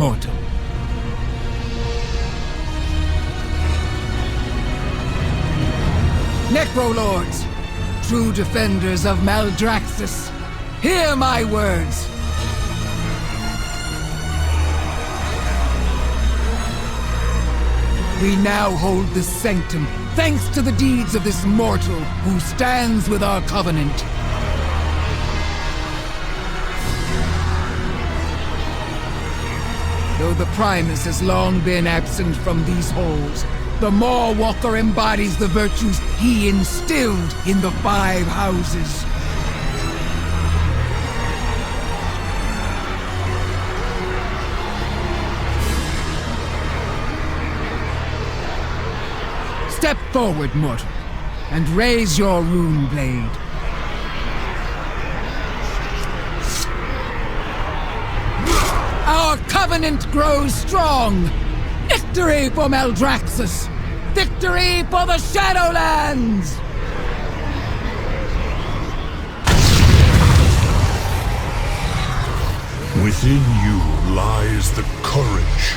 mortal. Necrolords, true defenders of Maldraxxus, hear my words. We now hold the Sanctum, thanks to the deeds of this mortal who stands with our covenant. Though the Primus has long been absent from these halls, the Mawwalker embodies the virtues he instilled in the Five Houses. Step forward, mortal, and raise your rune blade. Our covenant grows strong! Victory for Maldraxxus! Victory for the Shadowlands! Within you lies the courage,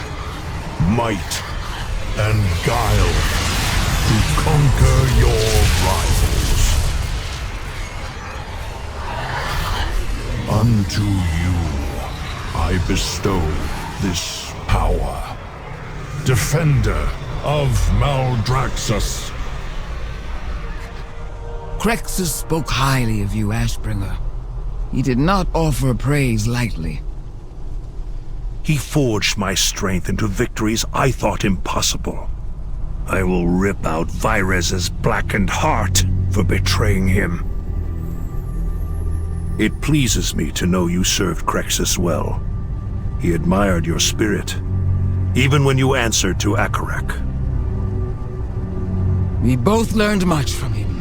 might, and guile to conquer your rivals. Unto you I bestow this power. Defender of Maldraxxus. Crexus spoke highly of you, Ashbringer. He did not offer praise lightly. He forged my strength into victories I thought impossible. I will rip out Virez's blackened heart for betraying him. It pleases me to know you served Crexus well. He admired your spirit, even when you answered to Akarak. We both learned much from him,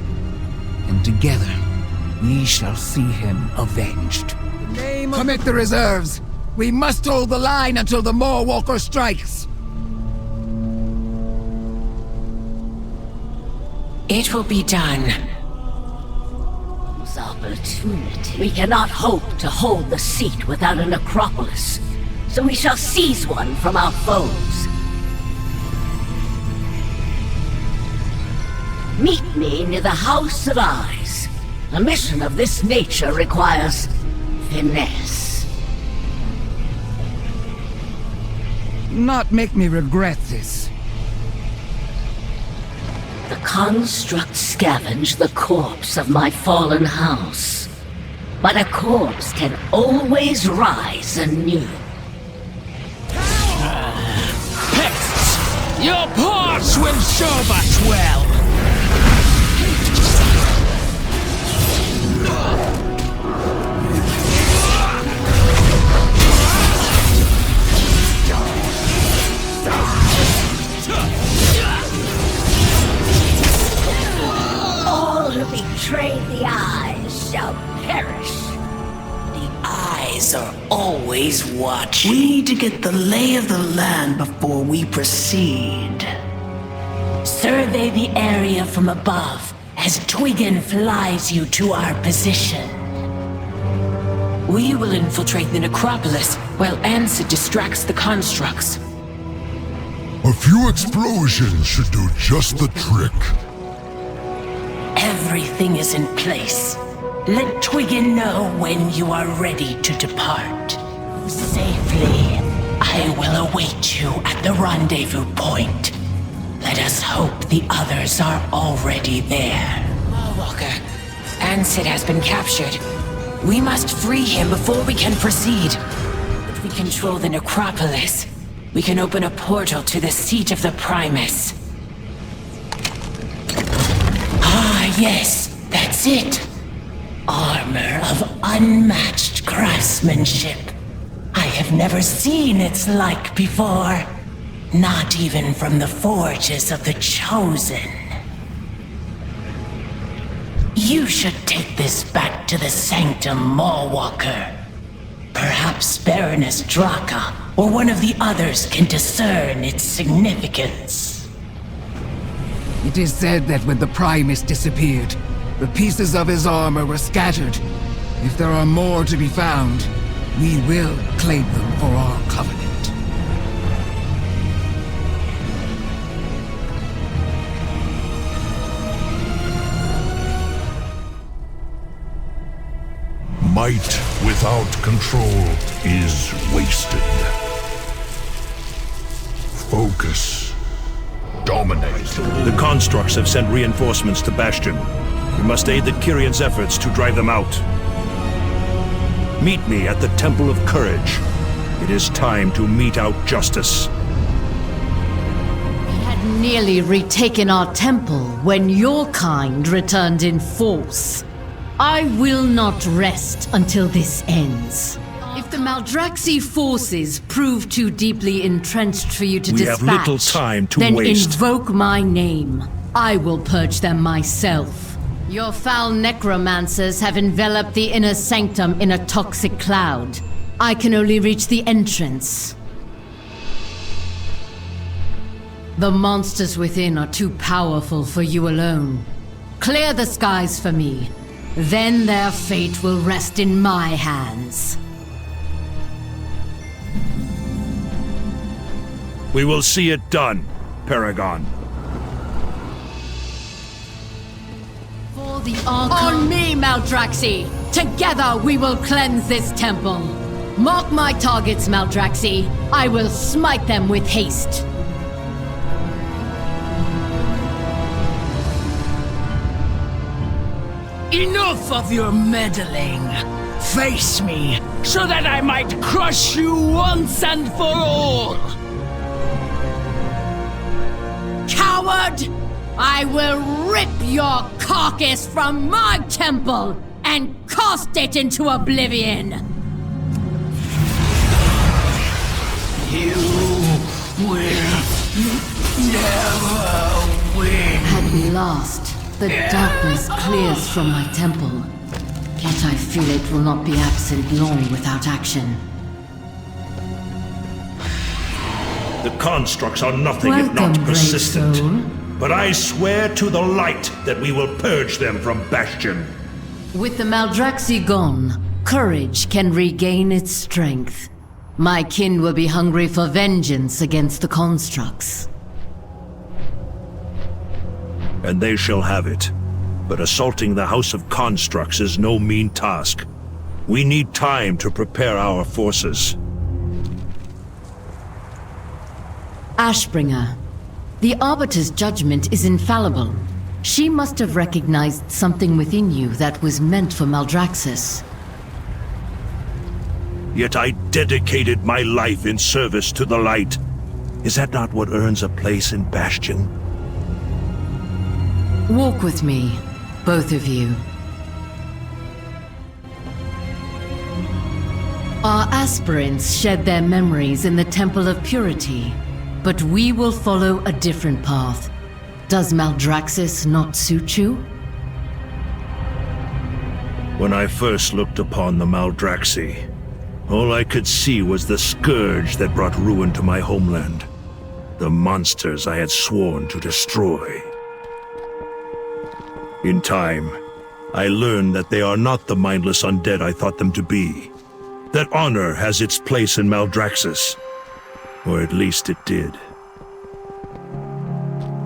and together we shall see him avenged. Commit the reserves! We must hold the line until the Mawwalker strikes! It will be done. Opportunity. We cannot hope to hold the seat without a necropolis, so we shall seize one from our foes. Meet me near the House of Eyes. A mission of this nature requires finesse. Not make me regret this. The constructs scavenge the corpse of my fallen house. But a corpse can always rise anew. Pests! Your parts will serve us well! All who betray the eyes shall perish. The eyes are always watching. We need to get the lay of the land before we proceed. Survey the area from above as Twiggin flies you to our position. We will infiltrate the necropolis while Ansett distracts the constructs. A few explosions should do just the trick. Everything is in place. Let Twiggin know when you are ready to depart. Safely, I will await you at the rendezvous point. Let us hope the others are already there. Walker, Ansett has been captured. We must free him before we can proceed. If we control the necropolis, we can open a portal to the seat of the Primus. Ah, yes, that's it. Armor of unmatched craftsmanship. I have never seen its like before. Not even from the forges of the Chosen. You should take this back to the Sanctum, Mawwalker. Perhaps Baroness Draka or one of the others can discern its significance. It is said that when the Primus disappeared, the pieces of his armor were scattered. If there are more to be found, we will claim them for our covenant. Might without control is wasted. Focus. Dominate. The constructs have sent reinforcements to Bastion. We must aid the Kyrians' efforts to drive them out. Meet me at the Temple of Courage. It is time to mete out justice. We had nearly retaken our temple when your kind returned in force. I will not rest until this ends. If the Maldraxi forces prove too deeply entrenched for you to dispatch, we have little time to then waste. Invoke my name. I will purge them myself. Your foul necromancers have enveloped the inner sanctum in a toxic cloud. I can only reach the entrance. The monsters within are too powerful for you alone. Clear the skies for me. Then their fate will rest in my hands. We will see it done, Paragon. For the On me, Maldraxi! Together we will cleanse this temple. Mark my targets, Maldraxi. I will smite them with haste. Enough of your meddling. Face me, so that I might crush you once and for all. Coward! I will rip your carcass from my temple and cast it into oblivion! You will never win. At last, the darkness clears from my temple. Yet I feel it will not be absent long without action. The constructs are nothing if Welcome, not persistent. brave soul. But I swear to the light that we will purge them from Bastion. With the Maldraxi gone, courage can regain its strength. My kin will be hungry for vengeance against the constructs. And they shall have it. But assaulting the House of Constructs is no mean task. We need time to prepare our forces. Ashbringer. The Arbiter's judgment is infallible. She must have recognized something within you that was meant for Maldraxxus. Yet I dedicated my life in service to the light. Is that not what earns a place in Bastion? Walk with me, both of you. Our aspirants shed their memories in the Temple of Purity, but we will follow a different path. Does Maldraxxus not suit you? When I first looked upon the Maldraxi, all I could see was the scourge that brought ruin to my homeland. The monsters I had sworn to destroy. In time, I learned that they are not the mindless undead I thought them to be. That honor has its place in Maldraxxus. Or at least it did.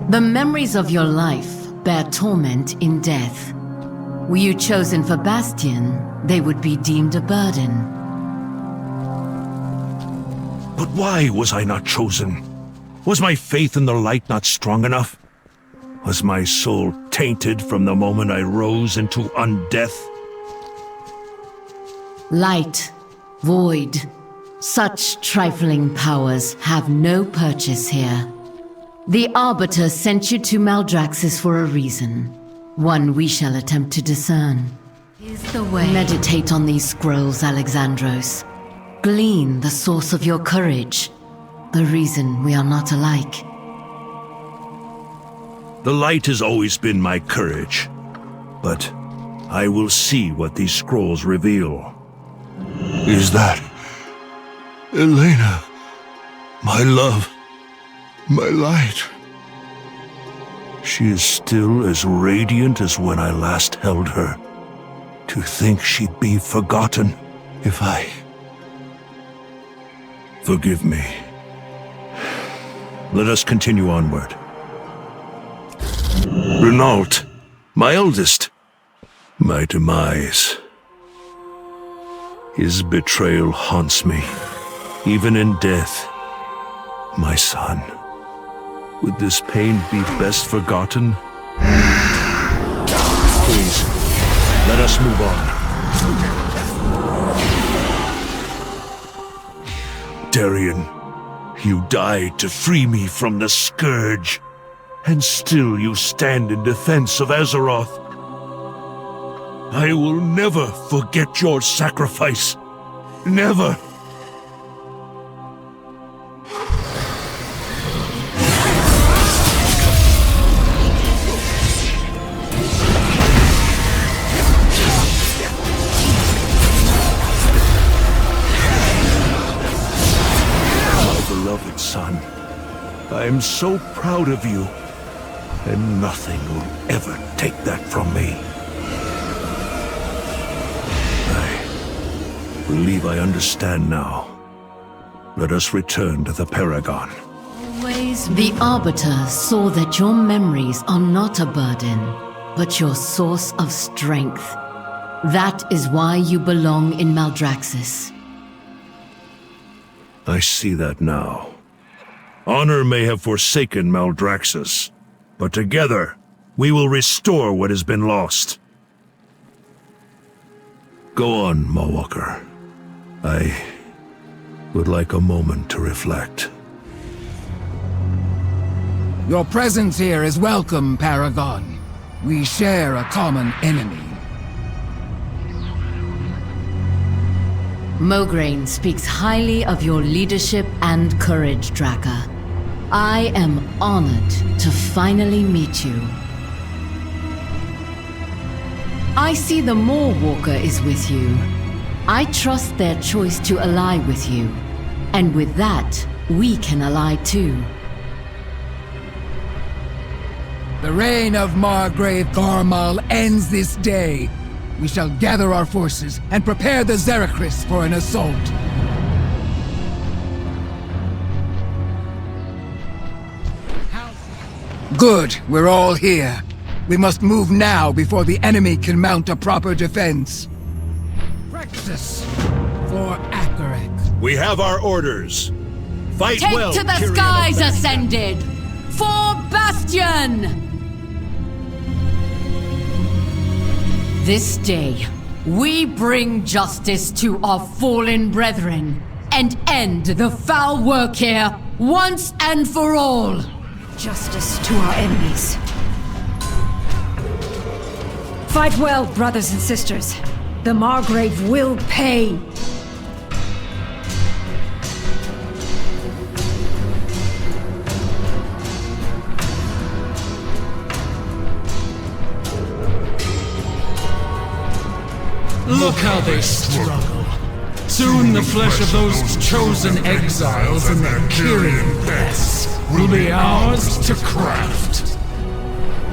The memories of your life bear torment in death. Were you chosen for Bastion, they would be deemed a burden. But why was I not chosen? Was my faith in the light not strong enough? Was my soul tainted from the moment I rose into undeath? Light, void, such trifling powers have no purchase here. The Arbiter sent you to Maldraxxus for a reason. One we shall attempt to discern. Is the way. Meditate on these scrolls, Alexandros. Glean the source of your courage. The reason we are not alike. The light has always been my courage. But I will see what these scrolls reveal. Is that Elena? My love. My light. She is still as radiant as when I last held her. To think she'd be forgotten. If I... Forgive me. Let us continue onward. Renault, my eldest. My demise. His betrayal haunts me, even in death. My son, would this pain be best forgotten? Please, let us move on. Darian, you died to free me from the Scourge, and still you stand in defense of Azeroth. I will never forget your sacrifice. Never. Son, I am so proud of you, and nothing will ever take that from me. I believe I understand now. Let us return to the Paragon. The Arbiter saw that your memories are not a burden, but your source of strength. That is why you belong in Maldraxxus. I see that now. Honor may have forsaken Maldraxxus, but together we will restore what has been lost. Go on, Mawwalker. I would like a moment to reflect. Your presence here is welcome, Paragon. We share a common enemy. Mograine speaks highly of your leadership and courage, Draka. I am honored to finally meet you. I see the Moorwalker is with you. I trust their choice to ally with you. And with that, we can ally too. The reign of Margrave Gharmal ends this day. We shall gather our forces and prepare the Xeracris for an assault. Good, we're all here. We must move now before the enemy can mount a proper defense. Practice for Akaret. We have our orders. Fight Take well, to the Tyrion skies, of Bastion. Ascended! For Bastion! This day, we bring justice to our fallen brethren and end the foul work here once and for all. Justice to our enemies. Fight well, brothers and sisters. The Margrave will pay. Look how they struggle. Soon the flesh of those chosen exiles and their Kyrian deaths will be ours to craft.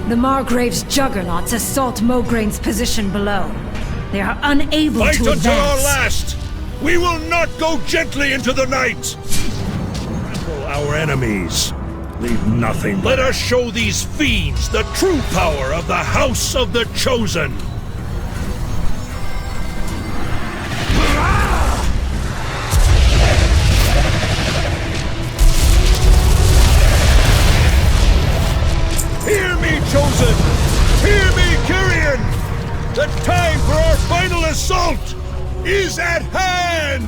The Margrave's juggernauts assault Mograine's position below. They are unable Fight to until our advance. last! We will not go gently into the night! Trample our enemies. Leave nothing. Let us show these fiends the true power of the House of the Chosen! Hear me, Chosen! Hear me, Kyrian! The time for our final assault is at hand!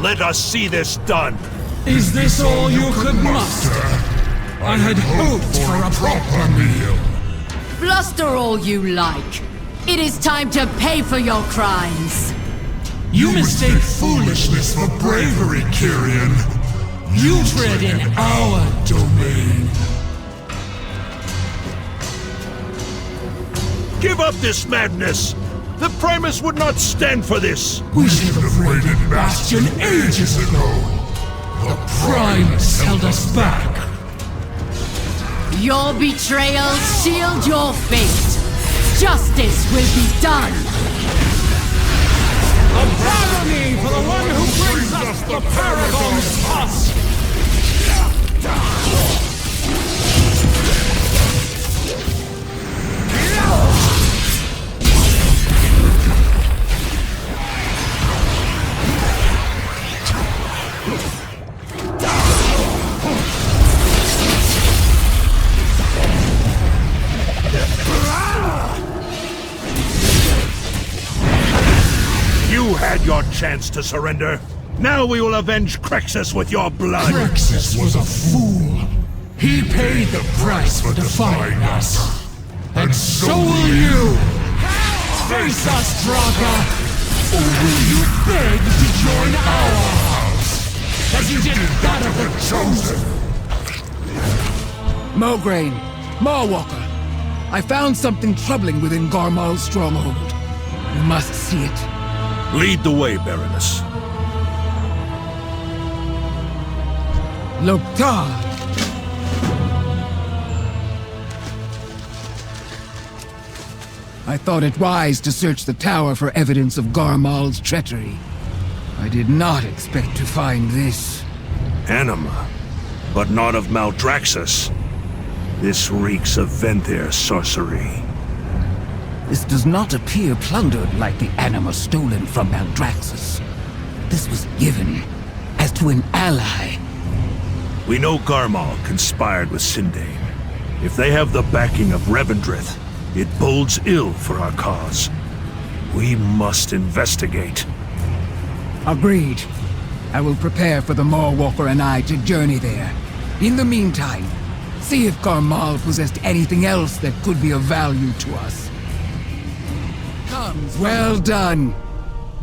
Let us see this done! Is this all you could muster? I had hoped for a proper meal. Bluster all you like. It is time to pay for your crimes. You mistake foolishness for bravery, Kyrian. You tread in our domain. Give up this madness! The Primus would not stand for this! We should have raided Bastion ages ago. The Primus held us back. Your betrayal sealed your fate. Justice will be done. A barony for the one who brings us the Paragon's husk! You had your chance to surrender. Now we will avenge Crexus with your blood. Crexus was a fool. He paid the price for defying us. And so will you! Face us, Draka! Or will you beg to join our house? As you did that of the Chosen! Mograine, Mawwalker, I found something troubling within Gharmal's stronghold. You must see it. Lead the way, Baroness. Loktar! I thought it wise to search the tower for evidence of Gharmal's treachery. I did not expect to find this. Anima, but not of Maldraxxus. This reeks of Venthyr sorcery. This does not appear plundered like the anima stolen from Maldraxxus. This was given as to an ally. We know Gharmal conspired with Sindane. If they have the backing of Revendreth, it bodes ill for our cause. We must investigate. Agreed. I will prepare for the Mawwalker and I to journey there. In the meantime, see if Gharmal possessed anything else that could be of value to us. Well done.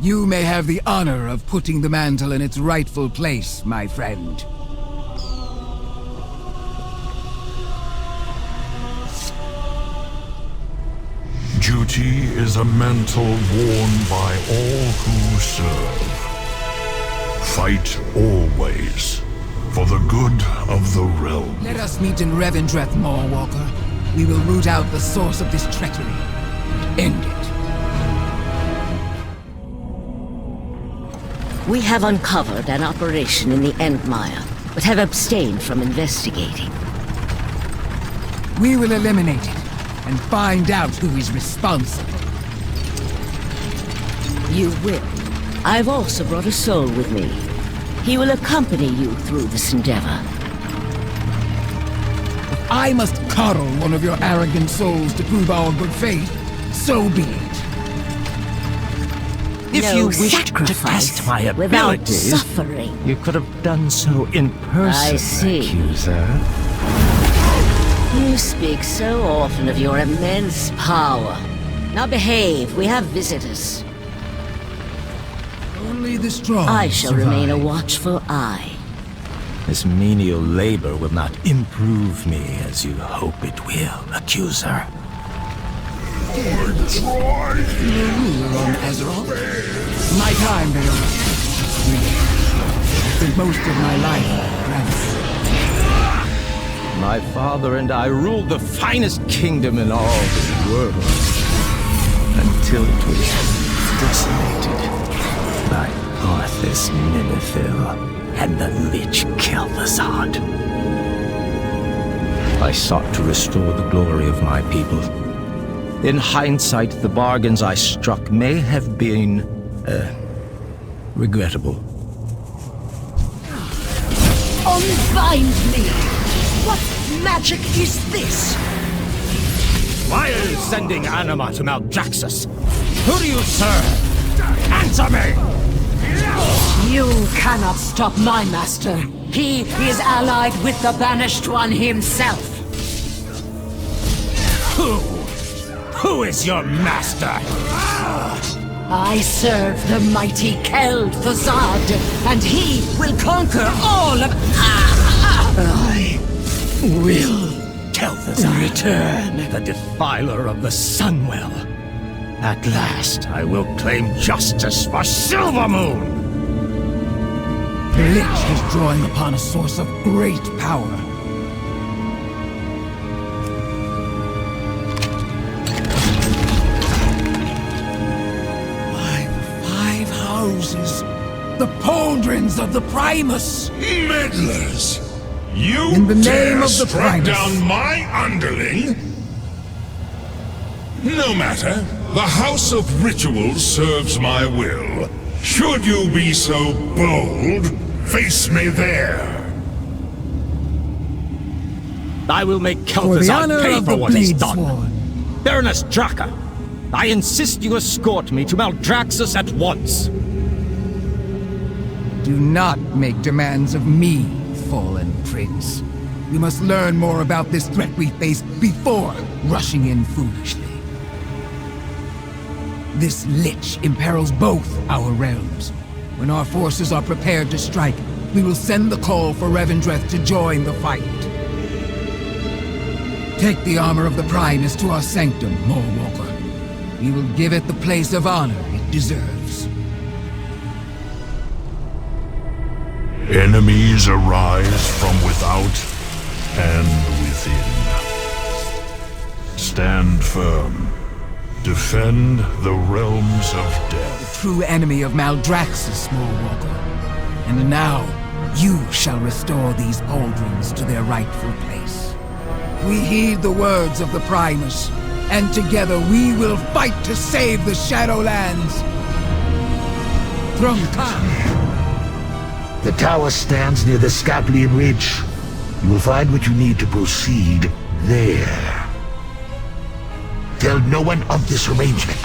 You may have the honor of putting the mantle in its rightful place, my friend. Duty is a mantle worn by all who serve. Fight always, for the good of the realm. Let us meet in Revendreth, Mawwalker. We will root out the source of this treachery and end it. We have uncovered an operation in the Endmire, but have abstained from investigating. We will eliminate it and find out who is responsible. You will. I've also brought a soul with me. He will accompany you through this endeavor. If I must coddle one of your arrogant souls to prove our good faith, so be it. If No you wished to sacrifice test my without abilities, suffering. you could have done so in person, I see. accuser. You speak so often of your immense power. Now behave, we have visitors. Only the strong I shall survive. remain a watchful eye. This menial labor will not improve me as you hope it will, accuser. You will rule on Azeroth? My time, Baroness. Spent most of my life in France. My father and I ruled the finest kingdom in all the world, until it was decimated by Arthas Menethil and the Lich Kel'Thuzad. I sought to restore the glory of my people. In hindsight, the bargains I struck may have been, regrettable. Unbind me! What magic is this? Why are you sending Anima to Maldraxxus? Who do you serve? Answer me! You cannot stop my master. He is allied with the Banished One himself. Who is your master? I serve the mighty Kel'Thuzad, and he will conquer all of... I will Kel'Thuzad, return. the defiler of the Sunwell. At last, I will claim justice for Silvermoon! The Lich is drawing upon a source of great power. Five houses. The pauldrons of the Primus. Meddlers! You In the dare name of the strike Primus. down my underling? No matter. The House of Ritual serves my will. Should you be so bold, Face me there! I will make For the honor Kel'Thuzad pay of for the what he's done. Bleedsworn. Baroness Draka, I insist you escort me to Maldraxxus at once. Do not make demands of me, fallen prince. We must learn more about this threat we face before rushing in foolishly. This lich imperils both our realms. When our forces are prepared to strike, we will send the call for Revendreth to join the fight. Take the armor of the Primus to our Sanctum, Moorwalker. We will give it the place of honor it deserves. Enemies arise from without and within. Stand firm. Defend the realms of death. True enemy of Maldraxxus, Moorwalker. And now, you shall restore these pauldrons to their rightful place. We heed the words of the Primus, and together we will fight to save the Shadowlands. Draka! The tower stands near the Scaplian Ridge. You will find what you need to proceed there. Tell no one of this arrangement.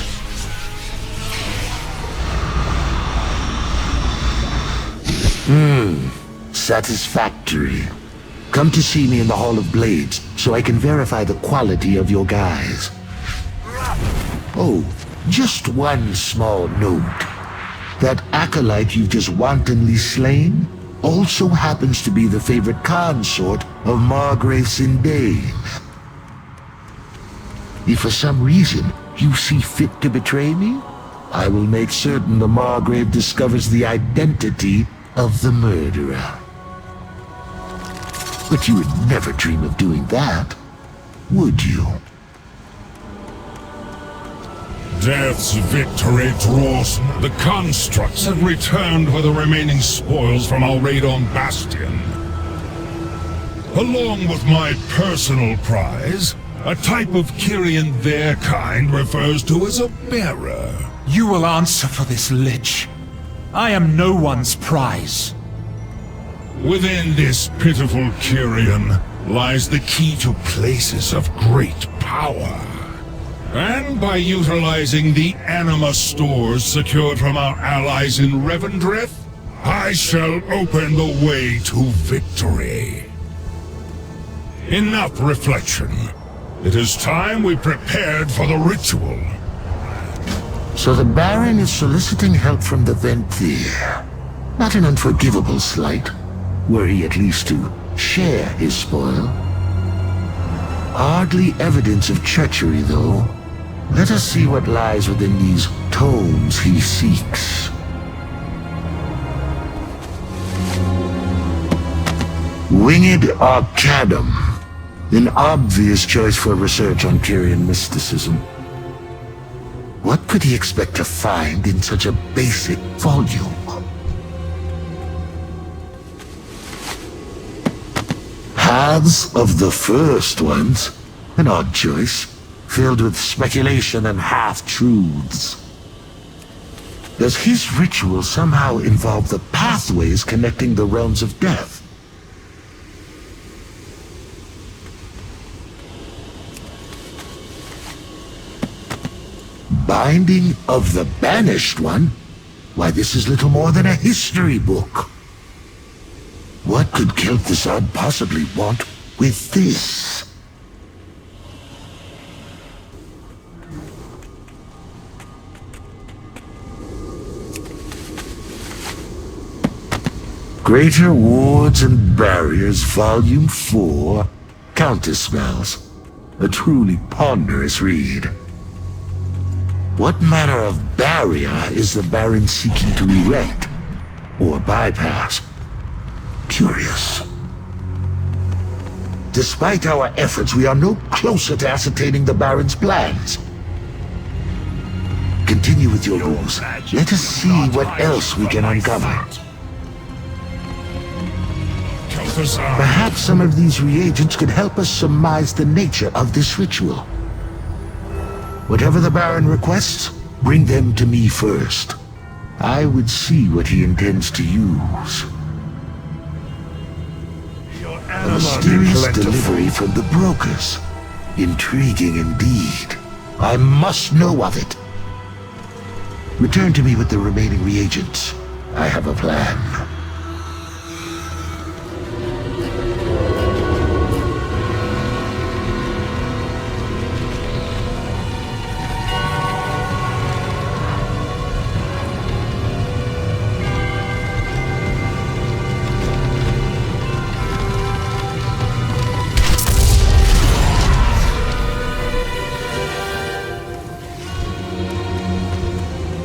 Satisfactory. Come to see me in the Hall of Blades, so I can verify the quality of your guys. Oh, just one small note. That acolyte you've just wantonly slain also happens to be the favorite consort of Margrave Sindane. If for some reason you see fit to betray me, I will make certain the Margrave discovers the identity of the murderer. But you would never dream of doing that, would you? Death's victory draws. The constructs have returned with the remaining spoils from our raid on Bastion. Along with my personal prize, a type of Kyrian their kind refers to as a bearer. You will answer for this lich. I am no one's prize. Within this pitiful Kyrian lies the key to places of great power. And by utilizing the anima stores secured from our allies in Revendreth, I shall open the way to victory. Enough reflection. It is time we prepared for the ritual. So the Baron is soliciting help from the Venthyr. Not an unforgivable slight, were he at least to share his spoil. Hardly evidence of treachery, though. Let us see what lies within these tomes he seeks. Winged Arcadum. An obvious choice for research on Kyrian mysticism. What could he expect to find in such a basic volume? Paths of the First Ones. An odd choice, filled with speculation and half-truths. Does his ritual somehow involve the pathways connecting the realms of death? Binding of the Banished One? Why, this is little more than a history book. What could Kel'Thuzad possibly want with this? Greater Wards and Barriers, Volume 4, Counterspells. A truly ponderous read. What manner of barrier is the Baron seeking to erect, or bypass? Curious. Despite our efforts, we are no closer to ascertaining the Baron's plans. Continue with your rules. Let us see what else we can uncover. Perhaps some of these reagents could help us surmise the nature of this ritual. Whatever the Baron requests, bring them to me first. I would see what he intends to use. Mysterious delivery from the brokers. Intriguing indeed. I must know of it. Return to me with the remaining reagents. I have a plan.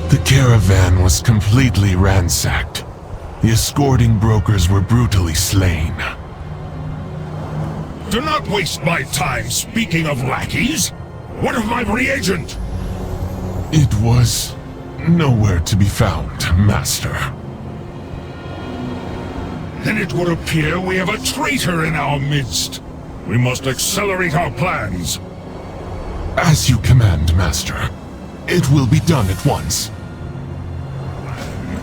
The caravan was completely ransacked. The escorting brokers were brutally slain. Do not waste my time speaking of lackeys! What of my reagent? It was nowhere to be found, Master. Then it would appear we have a traitor in our midst. We must accelerate our plans. As you command, Master. It will be done at once.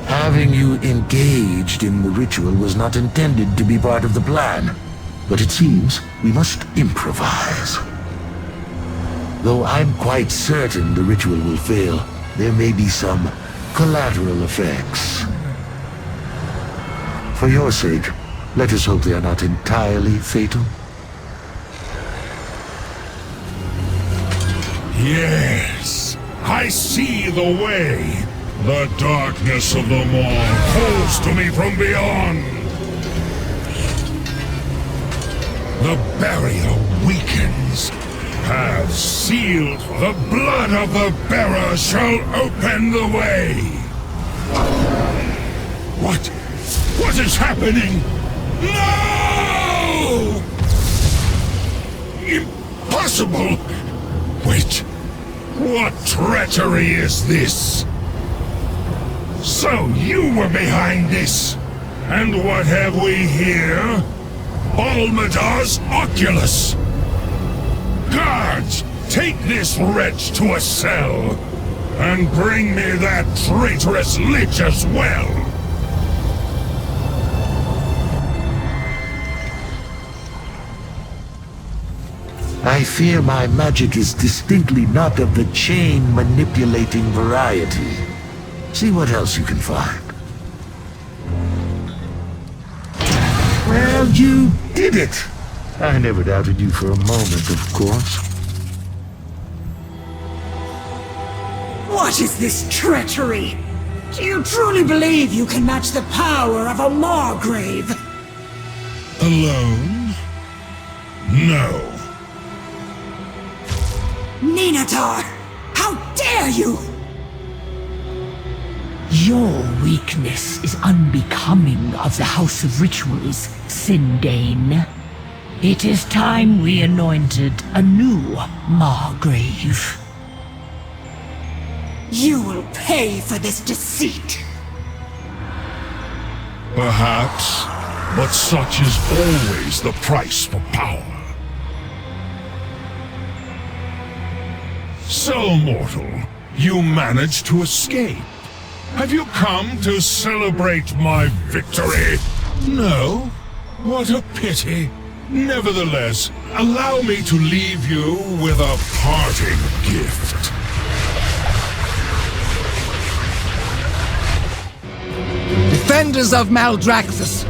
Having you engaged in the ritual was not intended to be part of the plan, but it seems we must improvise. Though I'm quite certain the ritual will fail, there may be some collateral effects. For your sake, let us hope they are not entirely fatal. Yes, I see the way. The darkness of the maw calls to me from beyond. The barrier weakens. Paths sealed, the blood of the bearer shall open the way. What is happening? No! Impossible! Wait, what treachery is this? So you were behind this! And what have we here? Balmadar's Oculus! Guards, take this wretch to a cell! And bring me that traitorous lich as well! I fear my magic is distinctly not of the chain-manipulating variety. See what else you can find. Well, you did it! I never doubted you for a moment, of course. What is this treachery? Do you truly believe you can match the power of a Margrave? Alone? No. Ninatar! How dare you! Your weakness is unbecoming of the House of Rituals, Sindane. It is time we anointed a new Margrave. You will pay for this deceit. Perhaps, but such is always the price for power. So, mortal, you managed to escape. Have you come to celebrate my victory? No? What a pity. Nevertheless, allow me to leave you with a parting gift. Defenders of Maldraxxus!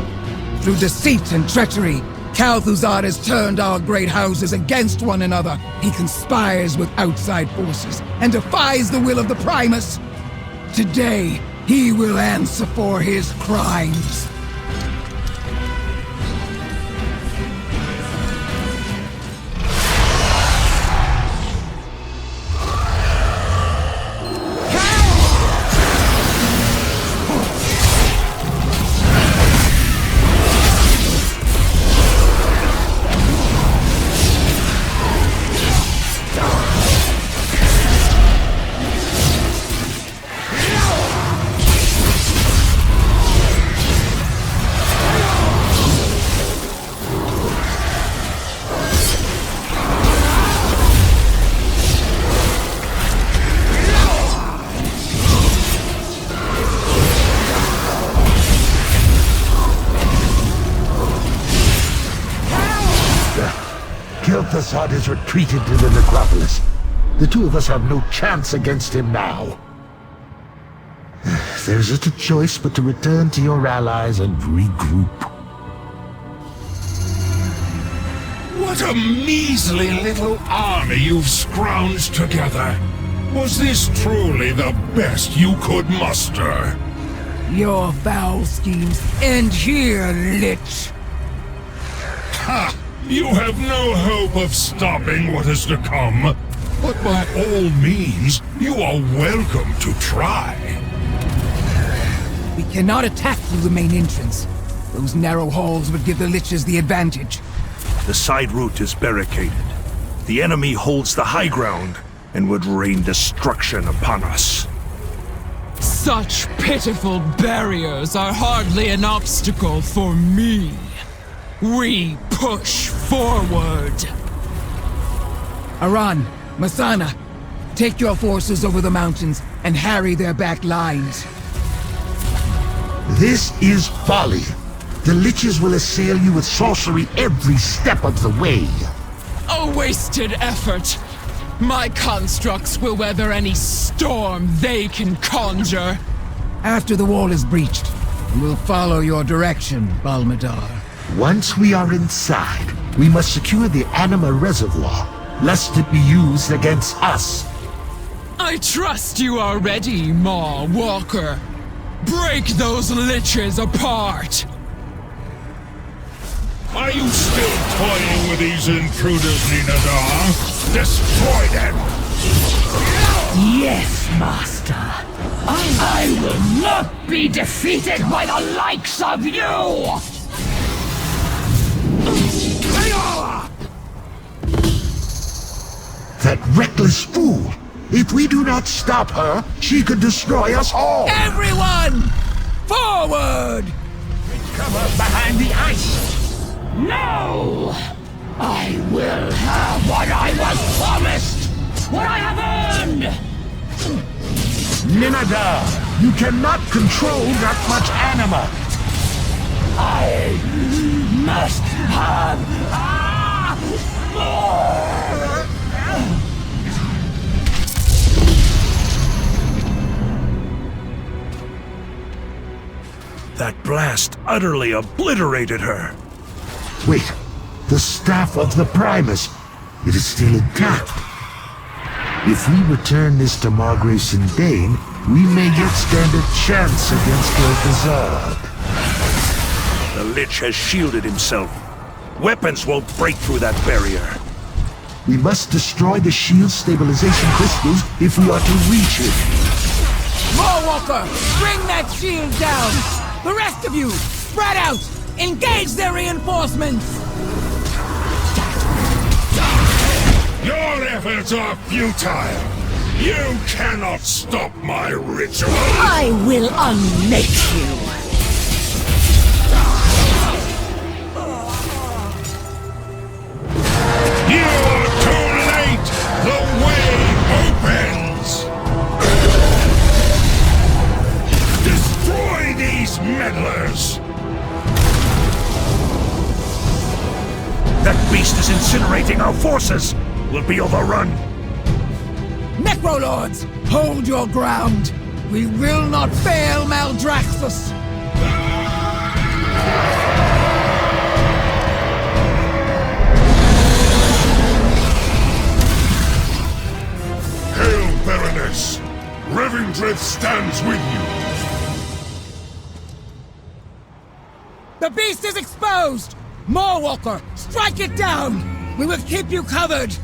Through deceit and treachery, Kel'Thuzad has turned our great houses against one another. He conspires with outside forces and defies the will of the Primus. Today, he will answer for his crimes. Kel'Thuzad has retreated to the necropolis. The two of us have no chance against him now. There's just a choice but to return to your allies and regroup. What a measly little army you've scrounged together. Was this truly the best you could muster? Your foul schemes end here, Lich. Ha! You have no hope of stopping what is to come. But by all means, you are welcome to try. We cannot attack through the main entrance. Those narrow halls would give the Liches the advantage. The side route is barricaded. The enemy holds the high ground and would rain destruction upon us. Such pitiful barriers are hardly an obstacle for me. We push forward. Aran, Masana, take your forces over the mountains and harry their back lines. This is folly. The Liches will assail you with sorcery every step of the way. A wasted effort. My constructs will weather any storm they can conjure. After the wall is breached, we will follow your direction, Balmadar. Once we are inside, we must secure the Anima Reservoir, lest it be used against us. I trust you are ready, Maw Walker. Break those Liches apart! Are you still toying with these intruders, Ninadar? Destroy them! Yes, Master. I will not be defeated by the likes of you! That reckless fool! If we do not stop her, she could destroy us all! Everyone! Forward! Cover behind the ice! No! I will have what I was promised! What I have earned! Ninadar, you cannot control that much anima! I must have more! That blast utterly obliterated her. Wait, the staff of the Primus. It is still intact. If we return this to Margrave Sindane, we may yet stand a chance against Kel'Thuzad. The Lich has shielded himself. Weapons won't break through that barrier. We must destroy the shield stabilization crystals if we are to reach it. Warwalker, bring that shield down! The rest of you, spread out! Engage their reinforcements! Your efforts are futile! You cannot stop my ritual! I will unmake you! You are too late! The way opens! Destroy these meddlers! That beast is incinerating our forces! We'll be overrun! Necrolords, hold your ground! We will not fail Maldraxxus! Hail, Baroness! Revendreth stands with you! The beast is exposed! Warwalker, strike it down! We will keep you covered!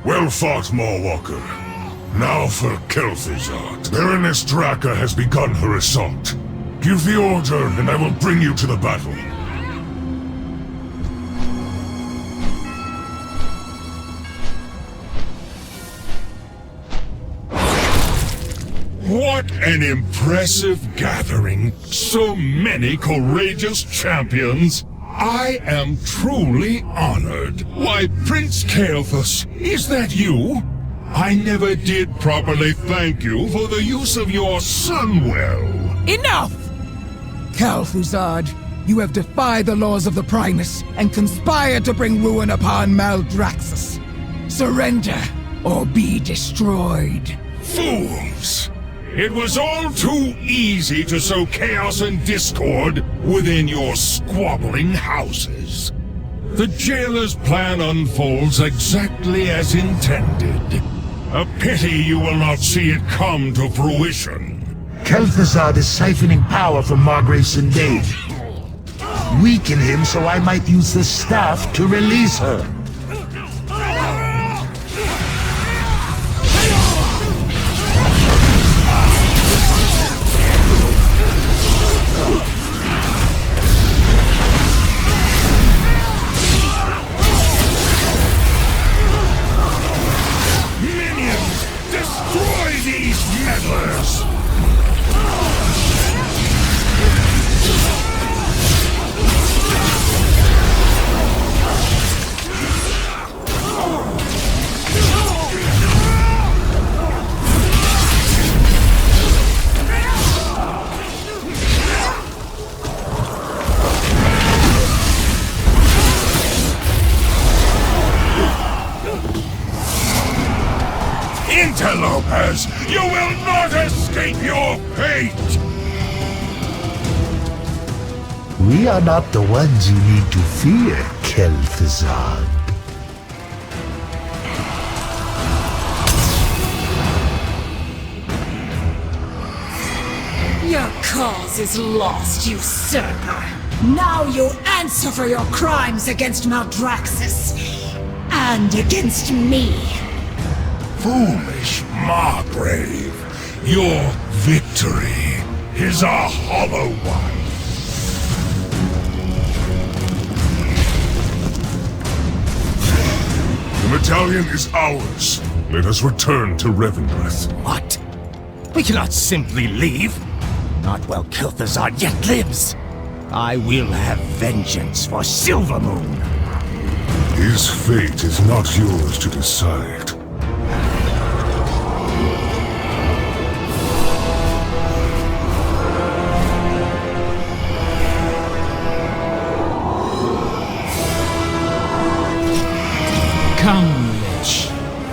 Well fought, Mawwalker. Now for Kel'Thuzad. Baroness Draka has begun her assault. Give the order, and I will bring you to the battle. What an impressive gathering! So many courageous champions! I am truly honored. Why, Prince Kael'thas, is that you? I never did properly thank you for the use of your sunwell. Enough! Kel'Thuzad, you have defied the laws of the Primus and conspired to bring ruin upon Maldraxxus. Surrender, or be destroyed. Fools! It was all too easy to sow chaos and discord within your squabbling houses. The jailer's plan unfolds exactly as intended. A pity you will not see it come to fruition. Kel'Thuzad is siphoning power from Margrave Sindane. Weaken him so I might use the staff to release her. Interlopers, you will not escape your fate! We are not the ones you need to fear, Kel'Thuzad. Your cause is lost, usurper. Now you answer for your crimes against Maldraxxus. And against me. Foolish Margrave, your victory is a hollow one. The medallion is ours. Let us return to Revendreth. What? We cannot simply leave. Not while Kel'Thuzad yet lives. I will have vengeance for Silvermoon. His fate is not yours to decide. Come, Lich.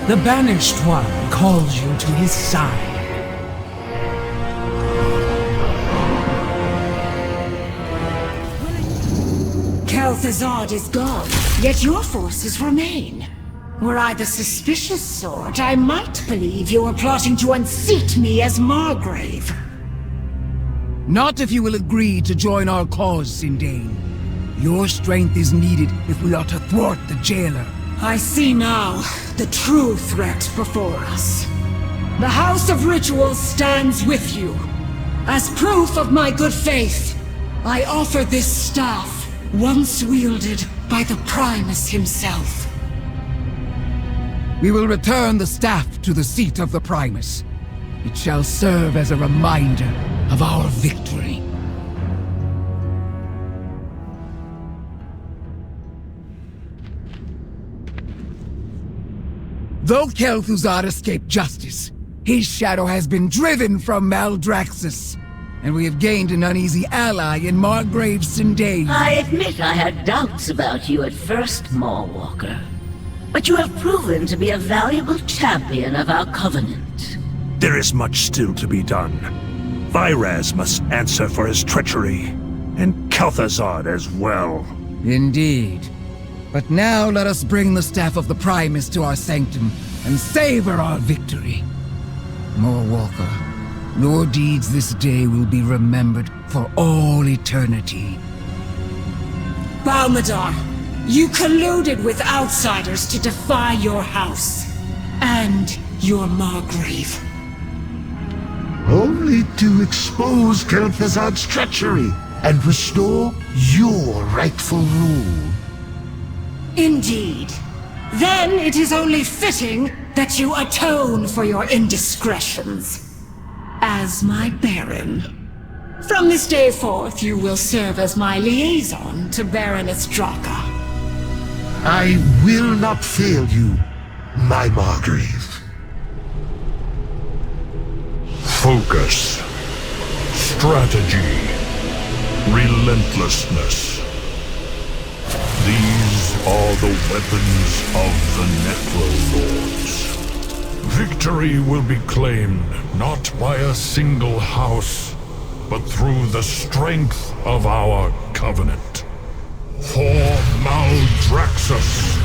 The Banished One calls you to his side. Kel'Thuzad is gone, yet your forces remain. Were I the suspicious sort, I might believe you were plotting to unseat me as Margrave. Not if you will agree to join our cause, Sindane. Your strength is needed if we are to thwart the jailer. I see now the true threat before us. The House of Rituals stands with you. As proof of my good faith, I offer this staff, once wielded by the Primus himself. We will return the staff to the seat of the Primus. It shall serve as a reminder of our victory. Though Kel'Thuzad escaped justice, his shadow has been driven from Maldraxxus, and we have gained an uneasy ally in Margrave Sindane. I admit I had doubts about you at first, Mawwalker. But you have proven to be a valuable champion of our covenant. There is much still to be done. Vyraz must answer for his treachery, and Kel'Thuzad as well. Indeed. But now let us bring the staff of the Primus to our Sanctum and savor our victory. Mawwalker, your deeds this day will be remembered for all eternity. Balmadar, you colluded with outsiders to defy your house. And your Margrave. Only to expose Kel'Thuzad's treachery and restore your rightful rule. Indeed. Then it is only fitting that you atone for your indiscretions. As my Baron. From this day forth, you will serve as my liaison to Baroness Draka. I will not fail you, my Margrave. Focus, strategy, relentlessness. These are the weapons of the Necrolords. Victory will be claimed not by a single house, but through the strength of our covenant. For Maldraxxus.